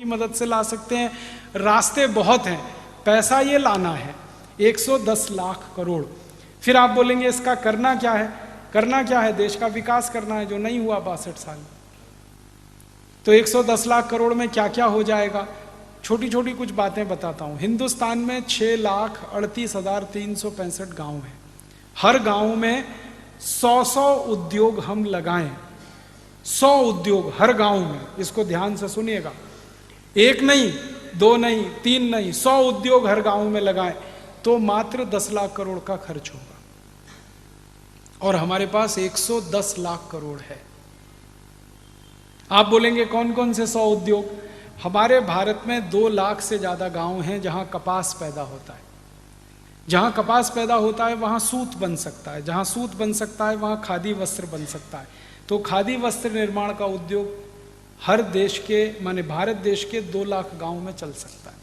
की मदद से ला सकते हैं। रास्ते बहुत हैं, पैसा ये लाना है 110 लाख करोड़। फिर आप बोलेंगे इसका करना क्या है? करना क्या है? देश का विकास करना है, जो नहीं हुआ 62 साल। तो 110 लाख करोड़ में क्या क्या हो जाएगा? छोटी छोटी कुछ बातें बताता हूं। हिंदुस्तान में 6,38,365 गांव हैं। हर गांव में 100 उद्योग हम लगाएं, 100 उद्योग हर गांव में। इसको ध्यान से सुनिएगा, एक नहीं, दो नहीं, तीन नहीं, 100 उद्योग हर गांव में लगाएं तो मात्र 10 लाख करोड़ का खर्च होगा। और हमारे पास 110 लाख करोड़ है। आप बोलेंगे कौन कौन से 100 उद्योग? हमारे भारत में 2 लाख से ज्यादा गांव हैं जहां कपास पैदा होता है। जहां कपास पैदा होता है वहां सूत बन सकता है, जहां सूत बन सकता है वहां खादी वस्त्र बन सकता है। तो खादी वस्त्र निर्माण का उद्योग हर देश के, माने भारत देश के 2 लाख गांव में चल सकता है।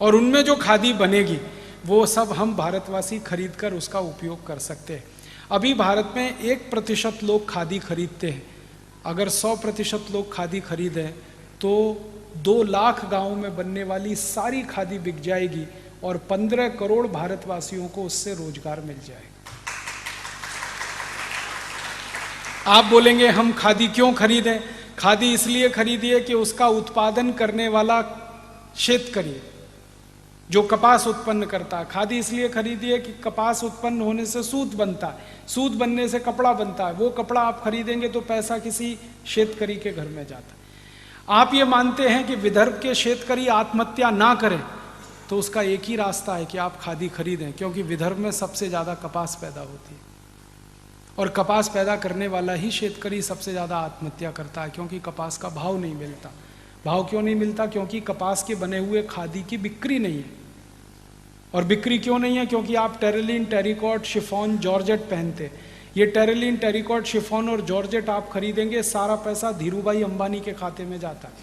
और उनमें जो खादी बनेगी वो सब हम भारतवासी खरीद कर उसका उपयोग कर सकते हैं। अभी भारत में 1% लोग खादी खरीदते हैं। अगर 100% लोग खादी खरीदें तो 2 लाख गांव में बनने वाली सारी खादी बिक जाएगी और 15 करोड़ भारतवासियों को उससे रोजगार मिल जाएगा। आप बोलेंगे हम खादी क्यों खरीदें? खादी इसलिए खरीदिए कि उसका उत्पादन करने वाला शेतकरी जो कपास उत्पन्न करता है। खादी इसलिए खरीदिए कि कपास उत्पन्न होने से सूत बनता है, सूत बनने से कपड़ा बनता है। वो कपड़ा आप खरीदेंगे तो पैसा किसी शेतकरी के घर में जाता है। आप ये मानते हैं कि विदर्भ के शेतकरी आत्महत्या ना करें तो उसका एक ही रास्ता है कि आप खादी खरीदें, क्योंकि विदर्भ में सबसे ज्यादा कपास पैदा होती है और कपास पैदा करने वाला ही शेतकरी सबसे ज्यादा आत्महत्या करता है, क्योंकि कपास का भाव नहीं मिलता। भाव क्यों नहीं मिलता? क्योंकि कपास के बने हुए खादी की बिक्री नहीं है। और बिक्री क्यों नहीं है? क्योंकि आप टेरिलीन, टेरिकॉट, शिफॉन, जॉर्जेट पहनते। ये टेरिलीन, टेरिकॉट, शिफॉन और जॉर्जेट आप खरीदेंगे, सारा पैसा धीरूभाई अंबानी के खाते में जाता है।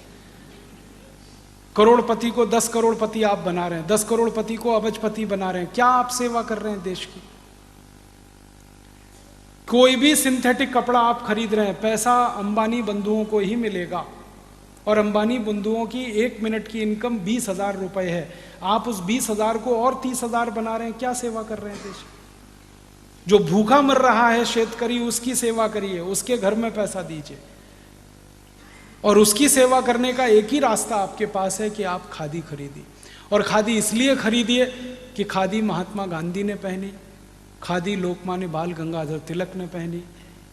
करोड़पति को 10 करोड़पति आप बना रहे हैं, 10 करोड़पति को अबजपति बना रहे हैं। क्या आप सेवा कर रहे हैं देश की? कोई भी सिंथेटिक कपड़ा आप खरीद रहे हैं, पैसा अंबानी बंधुओं को ही मिलेगा। और अंबानी बंधुओं की 1 मिनट की इनकम 20,000 रुपए है। आप उस 20,000 को और 30,000 बना रहे हैं। क्या सेवा कर रहे हैं देश? जो भूखा मर रहा है शेतकरी, उसकी सेवा करिए, उसके घर में पैसा दीजिए। और उसकी सेवा करने का एक ही रास्ता आपके पास है कि आप खादी खरीदिए। और खादी इसलिए खरीदिए कि खादी महात्मा गांधी ने पहनी, खादी लोकमान्य बाल गंगाधर तिलक ने पहनी,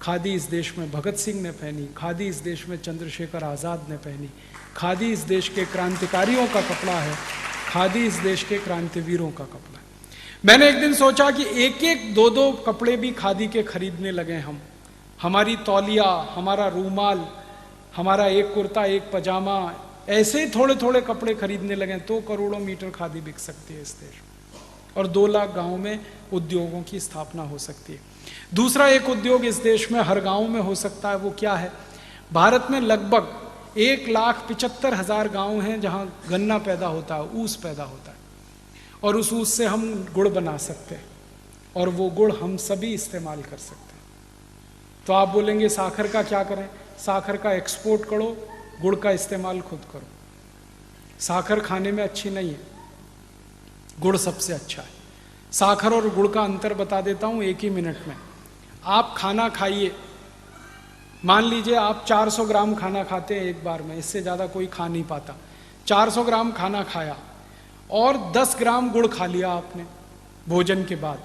खादी इस देश में भगत सिंह ने पहनी, खादी इस देश में चंद्रशेखर आज़ाद ने पहनी, खादी इस देश के क्रांतिकारियों का कपड़ा है, खादी इस देश के क्रांतिवीरों का कपड़ा है। मैंने एक दिन सोचा कि एक एक 2-2 कपड़े भी खादी के खरीदने लगे हम। हमारी तौलिया, हमारा रूमाल, हमारा एक कुर्ता, एक पजामा, ऐसे ही थोड़े थोड़े कपड़े खरीदने लगे तो करोड़ों मीटर खादी बिक सकती है इस देश में। और 2 लाख गाँव में उद्योगों की स्थापना हो सकती है। दूसरा एक उद्योग इस देश में हर गांव में हो सकता है। वो क्या है? भारत में लगभग 1,75,000 गांव हैं जहां गन्ना पैदा होता है, ऊस पैदा होता है। और उस ऊस से हम गुड़ बना सकते हैं और वो गुड़ हम सभी इस्तेमाल कर सकते हैं। तो आप बोलेंगे साखर का क्या करें? साखर का एक्सपोर्ट करो, गुड़ का इस्तेमाल खुद करो। साखर खाने में अच्छी नहीं है, गुड़ सबसे अच्छा है। साखर और गुड़ का अंतर बता देता हूं एक ही मिनट में। आप खाना खाइए, मान लीजिए आप 400 ग्राम खाना खाते हैं एक बार में, इससे ज़्यादा कोई खा नहीं पाता। 400 ग्राम खाना खाया और 10 ग्राम गुड़ खा लिया आपने भोजन के बाद,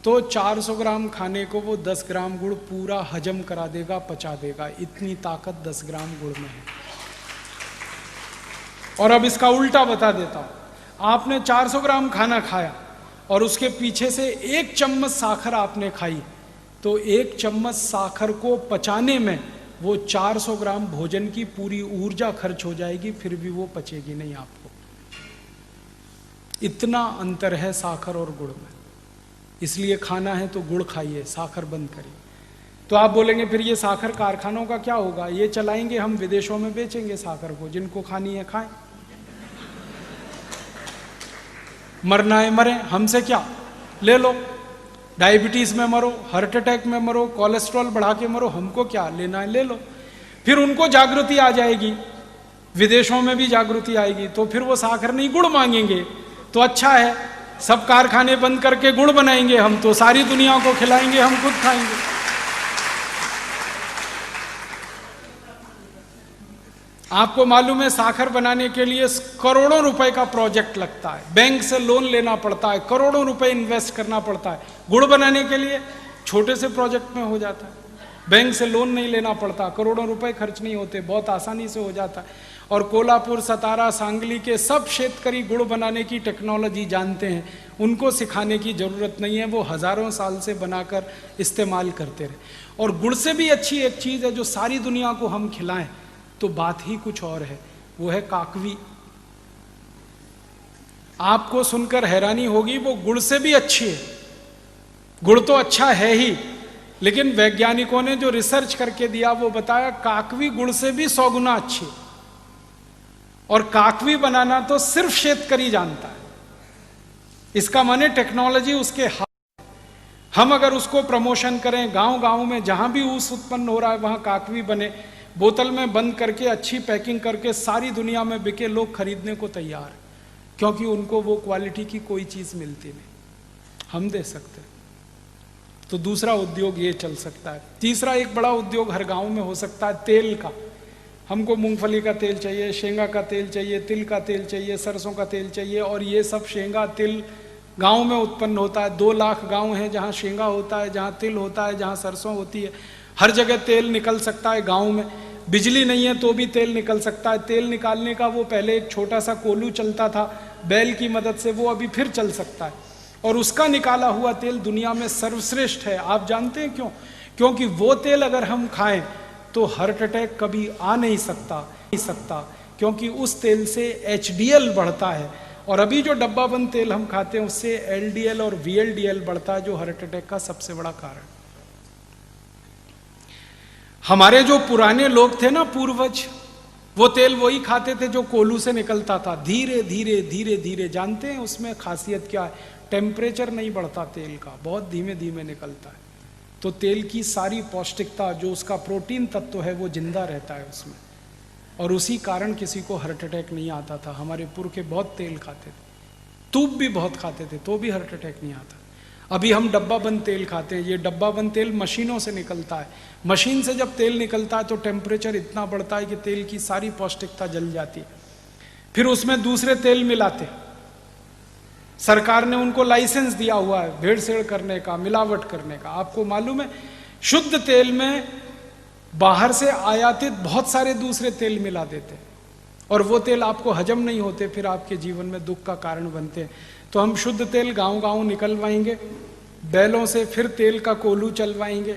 तो 400 ग्राम खाने को वो 10 ग्राम गुड़ पूरा हजम करा देगा, पचा देगा। इतनी ताकत 10 ग्राम गुड़ में है। और अब इसका उल्टा बता देता हूं। आपने 400 ग्राम खाना खाया और उसके पीछे से 1 चम्मच साखर आपने खाई, तो 1 चम्मच साखर को पचाने में वो 400 ग्राम भोजन की पूरी ऊर्जा खर्च हो जाएगी, फिर भी वो पचेगी नहीं आपको। इतना अंतर है साखर और गुड़ में। इसलिए खाना है तो गुड़ खाइए, साखर बंद करिए। तो आप बोलेंगे फिर ये साखर कारखानों का क्या होगा? ये चलाएंगे हम, विदेशों में बेचेंगे साखर को, जिनको खानी है खाएं, मरना है मरे, हमसे क्या, ले लो। डायबिटीज में मरो, हार्ट अटैक में मरो, कोलेस्ट्रॉल बढ़ा के मरो, हमको क्या, लेना है ले लो। फिर उनको जागृति आ जाएगी विदेशों में भी जागृति आएगी, तो फिर वो साखर नहीं गुड़ मांगेंगे, तो अच्छा है, सब कारखाने बंद करके गुड़ बनाएंगे हम, तो सारी दुनिया को खिलाएंगे, हम खुद खाएंगे। आपको मालूम है साखर बनाने के लिए करोड़ों रुपए का प्रोजेक्ट लगता है, बैंक से लोन लेना पड़ता है, करोड़ों रुपए इन्वेस्ट करना पड़ता है। गुड़ बनाने के लिए छोटे से प्रोजेक्ट में हो जाता है, बैंक से लोन नहीं लेना पड़ता, करोड़ों रुपए खर्च नहीं होते, बहुत आसानी से हो जाता है। और कोल्हापुर, सतारा, सांगली के सब शेतकरी गुड़ बनाने की टेक्नोलॉजी जानते हैं, उनको सिखाने की जरूरत नहीं है, वो हजारों साल से बनाकर इस्तेमाल करते रहे। और गुड़ से भी अच्छी एक चीज है जो सारी दुनिया को हम खिलाएं तो बात ही कुछ और है, वो है काकवी। आपको सुनकर हैरानी होगी, वो गुड़ से भी अच्छी है। गुड़ तो अच्छा है ही, लेकिन वैज्ञानिकों ने जो रिसर्च करके दिया वो बताया काकवी गुड़ से भी 100 गुना अच्छी। और काकवी बनाना तो सिर्फ शेतकरी जानता है, इसका माने टेक्नोलॉजी उसके हाथ। हम अगर उसको प्रमोशन करें, गांव गांव में जहां भी ऊस उत्पन्न हो रहा है वहां काकवी बने, बोतल में बंद करके अच्छी पैकिंग करके सारी दुनिया में बिके, लोग खरीदने को तैयार है, क्योंकि उनको वो क्वालिटी की कोई चीज मिलती नहीं, हम दे सकते हैं। तो दूसरा उद्योग ये चल सकता है। तीसरा एक बड़ा उद्योग हर गांव में हो सकता है, तेल का। हमको मूंगफली का तेल चाहिए, शेंगा का तेल चाहिए, तिल का तेल चाहिए, सरसों का तेल चाहिए, और ये सब शेंगा तिल गांव में उत्पन्न होता है। 2 लाख गांव हैं जहां शेंगा होता है, जहां तिल होता है, जहां सरसों होती है, हर जगह तेल निकल सकता है गांव में। बिजली नहीं है तो भी तेल निकल सकता है। तेल निकालने का वो पहले एक छोटा सा कोलू चलता था बैल की मदद से, वो अभी फिर चल सकता है, और उसका निकाला हुआ तेल दुनिया में सर्वश्रेष्ठ है। आप जानते हैं क्यों? क्योंकि वो तेल अगर हम खाएं तो हार्ट अटैक कभी आ नहीं सकता, क्योंकि उस तेल से HDL बढ़ता है, और अभी जो डब्बा बंद तेल हम खाते हैं उससे LDL और VLDL बढ़ता है, जो हार्ट अटैक का सबसे बड़ा कारण। हमारे जो पुराने लोग थे ना, पूर्वज, वो तेल वही खाते थे जो कोलू से निकलता था। धीरे धीरे धीरे धीरे, जानते हैं उसमें खासियत क्या है? टेम्परेचर नहीं बढ़ता तेल का, बहुत धीमे धीमे निकलता है, तो तेल की सारी पौष्टिकता, जो उसका प्रोटीन तत्व है, वो जिंदा रहता है उसमें, और उसी कारण किसी को हार्ट अटैक नहीं आता था। हमारे पुरखे बहुत तेल खाते थे, तूप भी बहुत खाते थे, तो भी हार्ट अटैक नहीं आता। अभी हम डब्बा बंद तेल खाते हैं, ये डब्बा बंद तेल मशीनों से निकलता है। मशीन से जब तेल निकलता है तो टेम्परेचर इतना बढ़ता है कि तेल की सारी पौष्टिकता जल जाती है। फिर उसमें दूसरे तेल मिलाते, सरकार ने उनको लाइसेंस दिया हुआ है भेड़सेड़ करने का, मिलावट करने का। आपको मालूम है शुद्ध तेल में बाहर से आयातित बहुत सारे दूसरे तेल मिला देते, और वो तेल आपको हजम नहीं होते, फिर आपके जीवन में दुख का कारण बनते हैं। तो हम शुद्ध तेल गांव गांव निकलवाएंगे बैलों से, फिर तेल का कोलू चलवाएंगे,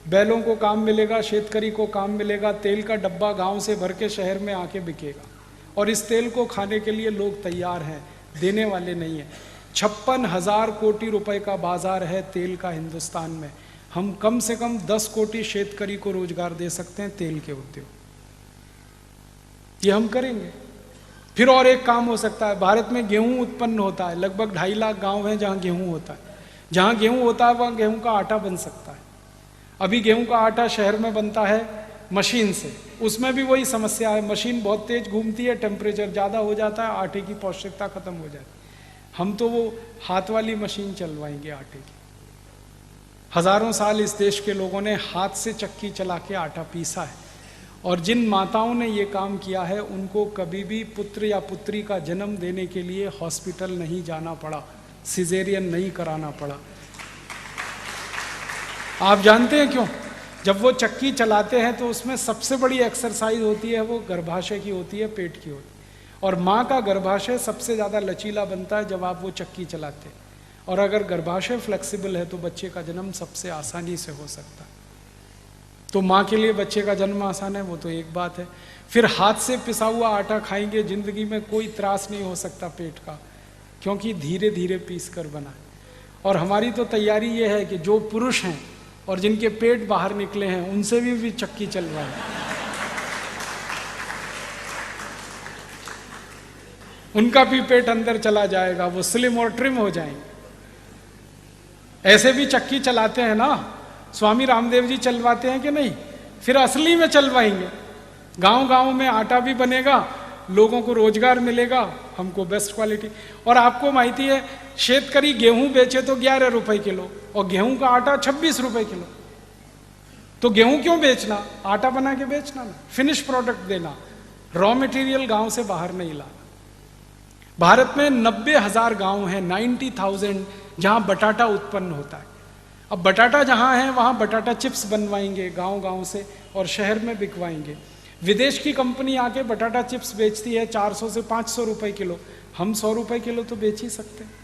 बैलों को काम मिलेगा, शेतकरी को काम मिलेगा, तेल का डब्बा गांव से भर के शहर में आके बिकेगा, और इस तेल को खाने के लिए लोग तैयार हैं, देने वाले नहीं है। 56,000 कोटि रुपए का बाजार है तेल का हिंदुस्तान में। हम कम से कम 10 कोटि शेतकरी को रोजगार दे सकते हैं तेल के उद्योग, ये हम करेंगे। फिर और एक काम हो सकता है, भारत में गेहूं उत्पन्न होता है, लगभग 2.5 लाख गांव हैं जहां गेहूं होता है। जहां गेहूं होता है वहां गेहूं का आटा बन सकता है। अभी गेहूं का आटा शहर में बनता है मशीन से, उसमें भी वही समस्या है, मशीन बहुत तेज घूमती है, टेम्परेचर ज़्यादा हो जाता है, आटे की पौष्टिकता खत्म हो जाती है। हम तो वो हाथ वाली मशीन चलवाएंगे आटे की। हजारों साल इस देश के लोगों ने हाथ से चक्की चला के आटा पीसा है, और जिन माताओं ने ये काम किया है उनको कभी भी पुत्र या पुत्री का जन्म देने के लिए हॉस्पिटल नहीं जाना पड़ा, सिजेरियन नहीं कराना पड़ा। आप जानते हैं क्यों? जब वो चक्की चलाते हैं तो उसमें सबसे बड़ी एक्सरसाइज होती है, वो गर्भाशय की होती है, पेट की होती है, और माँ का गर्भाशय सबसे ज़्यादा लचीला बनता है जब आप वो चक्की चलाते हैं, और अगर गर्भाशय फ्लेक्सिबल है तो बच्चे का जन्म सबसे आसानी से हो सकता है। तो माँ के लिए बच्चे का जन्म आसान है, वो तो एक बात है। फिर हाथ से पिसा हुआ आटा खाएंगे, जिंदगी में कोई त्रास नहीं हो सकता पेट का, क्योंकि धीरे धीरे पीस कर बना है। और हमारी तो तैयारी ये है कि जो पुरुष हैं और जिनके पेट बाहर निकले हैं उनसे भी चक्की चलवाएं, उनका भी पेट अंदर चला जाएगा, वो स्लिम और ट्रिम हो जाएंगे। ऐसे भी चक्की चलाते हैं ना, स्वामी रामदेव जी चलवाते हैं कि नहीं? फिर असली में चलवाएंगे, गांव गांव में आटा भी बनेगा लोगों को रोजगार मिलेगा, हमको बेस्ट क्वालिटी। और आपको माहिती है, शेतकरी गेहूं बेचे तो 11 रुपए किलो और गेहूं का आटा 26 रुपए किलो। तो गेहूं क्यों बेचना, आटा बना के बेचना ना, फिनिश प्रोडक्ट देना, रॉ मटेरियल गांव से बाहर नहीं लाना। भारत में 90,000 गांव हैं, 90,000, जहां बटाटा उत्पन्न होता है। अब बटाटा जहां है वहां बटाटा चिप्स बनवाएंगे गांव गांव से और शहर में बिकवाएंगे। विदेश की कंपनी आके बटाटा चिप्स बेचती है 400 से 500 रुपए किलो, हम 100 रुपए किलो तो बेच ही सकते हैं।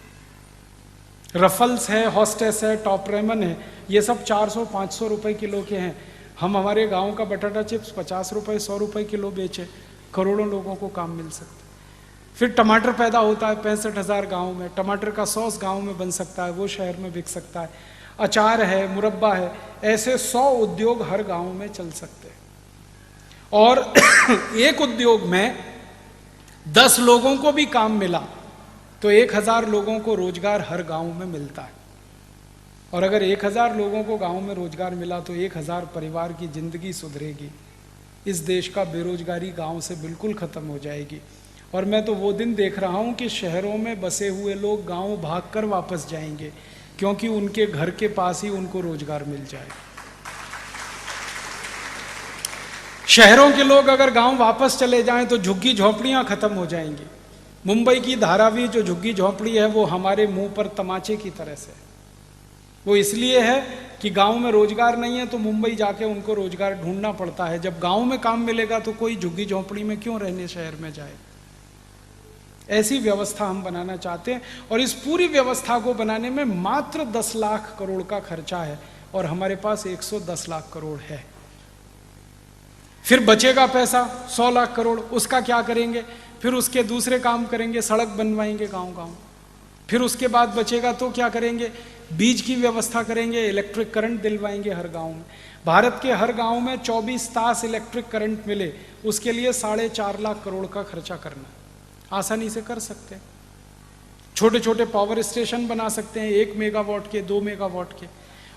रफल्स है, हॉस्टेस है, टॉप रेमन है, ये सब 400-500 रुपए किलो के हैं। हम हमारे गांव का बटाटा चिप्स 50 रुपए 100 रुपए किलो बेचे, करोड़ों लोगों को काम मिल सकता है। फिर टमाटर पैदा होता है 65,000 गाँव में, टमाटर का सॉस गाँव में बन सकता है, वो शहर में बिक सकता है। अचार है, मुरब्बा है, ऐसे 100 उद्योग हर गांव में चल सकते हैं। और एक उद्योग में 10 लोगों को भी काम मिला तो 1,000 लोगों को रोजगार हर गांव में मिलता है। और अगर 1,000 लोगों को गांव में रोजगार मिला तो 1,000 परिवार की जिंदगी सुधरेगी। इस देश का बेरोजगारी गांव से बिल्कुल खत्म हो जाएगी। और मैं तो वो दिन देख रहा हूं कि शहरों में बसे हुए लोग गांव भागकर वापस जाएंगे, क्योंकि उनके घर के पास ही उनको रोजगार मिल जाएगा। शहरों के लोग अगर गांव वापस चले जाएं तो झुग्गी झोपड़ियां खत्म हो जाएंगी। मुंबई की धारावी जो झुग्गी झोपड़ी है वो हमारे मुंह पर तमाचे की तरह से, वो इसलिए है कि गांव में रोजगार नहीं है तो मुंबई जाके उनको रोजगार ढूंढना पड़ता है। जब गांव में काम मिलेगा तो कोई झुग्गी झोपड़ी में क्यों रहने शहर में जाए। ऐसी व्यवस्था हम बनाना चाहते हैं और इस पूरी व्यवस्था को बनाने में मात्र 10 लाख करोड़ का खर्चा है और हमारे पास 110 लाख करोड़ है। फिर बचेगा पैसा 100 लाख करोड़, उसका क्या करेंगे? फिर उसके दूसरे काम करेंगे, सड़क बनवाएंगे गांव गांव। फिर उसके बाद बचेगा तो क्या करेंगे? बीज की व्यवस्था करेंगे, इलेक्ट्रिक करंट दिलवाएंगे हर गांव में। भारत के हर गांव में 24 तास इलेक्ट्रिक करंट मिले, उसके लिए 4.5 लाख करोड़ का खर्चा करना आसानी से कर सकते हैं। छोटे छोटे पावर स्टेशन बना सकते हैं, 1 मेगावाट के, 2 मेगावाट के,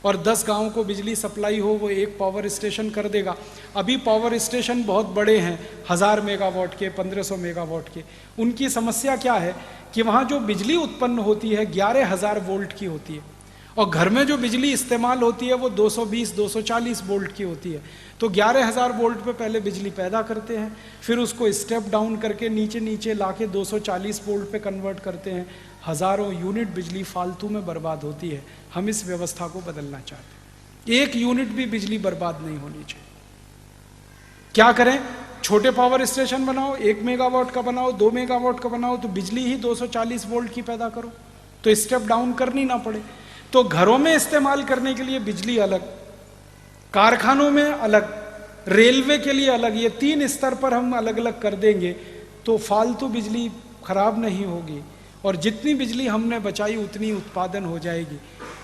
और 10 गांव को बिजली सप्लाई हो वो एक पावर स्टेशन कर देगा। अभी पावर स्टेशन बहुत बड़े हैं, 1000 मेगावाट के, 1500 मेगावाट के। उनकी समस्या क्या है कि वहाँ जो बिजली उत्पन्न होती है 11,000 वोल्ट की होती है और घर में जो बिजली इस्तेमाल होती है वो 220-240 वोल्ट की होती है। तो 11,000 वोल्ट पे पहले बिजली पैदा करते हैं, फिर उसको स्टेप डाउन करके नीचे नीचे लाके 240 वोल्ट पे कन्वर्ट करते हैं। हजारों यूनिट बिजली फालतू में बर्बाद होती है। हम इस व्यवस्था को बदलना चाहते हैं। 1 यूनिट भी बिजली बर्बाद नहीं होनी चाहिए। क्या करें? छोटे पावर स्टेशन बनाओ, 1 मेगावाट का बनाओ, 2 मेगावाट का बनाओ, तो बिजली ही 240 वोल्ट की पैदा करो, तो स्टेप डाउन करनी ना पड़े। तो घरों में इस्तेमाल करने के लिए बिजली अलग, कारखानों में अलग, रेलवे के लिए अलग, ये 3 स्तर पर हम अलग अलग कर देंगे तो फालतू बिजली खराब नहीं होगी और जितनी बिजली हमने बचाई उतनी उत्पादन हो जाएगी।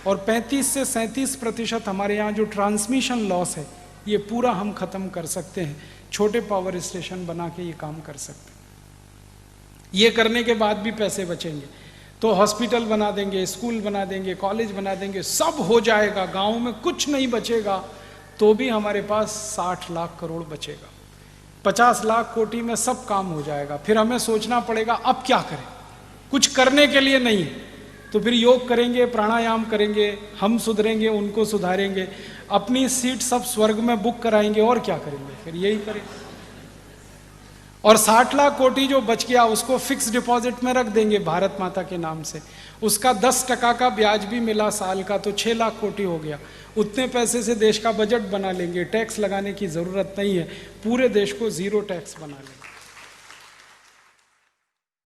और 35 से 37% हमारे यहाँ जो ट्रांसमिशन लॉस है ये पूरा हम खत्म कर सकते हैं। छोटे पावर स्टेशन बना के ये काम कर सकते हैं। ये करने के बाद भी पैसे बचेंगे तो हॉस्पिटल बना देंगे, स्कूल बना देंगे, कॉलेज बना देंगे, सब हो जाएगा। गांव में कुछ नहीं बचेगा तो भी हमारे पास 60 लाख करोड़ बचेगा। 50 लाख कोटी में सब काम हो जाएगा। फिर हमें सोचना पड़ेगा अब क्या करें, कुछ करने के लिए नहीं है तो फिर योग करेंगे, प्राणायाम करेंगे, हम सुधरेंगे, उनको सुधारेंगे, अपनी सीट सब स्वर्ग में बुक कराएंगे और क्या करेंगे, फिर यही करेंगे। और 60 लाख कोटी जो बच गया उसको फिक्स डिपॉजिट में रख देंगे भारत माता के नाम से, उसका 10% का ब्याज भी मिला साल का तो 6 लाख कोटी हो गया। उतने पैसे से देश का बजट बना लेंगे, टैक्स लगाने की जरूरत नहीं है, पूरे देश को 0 टैक्स बना लेंगे।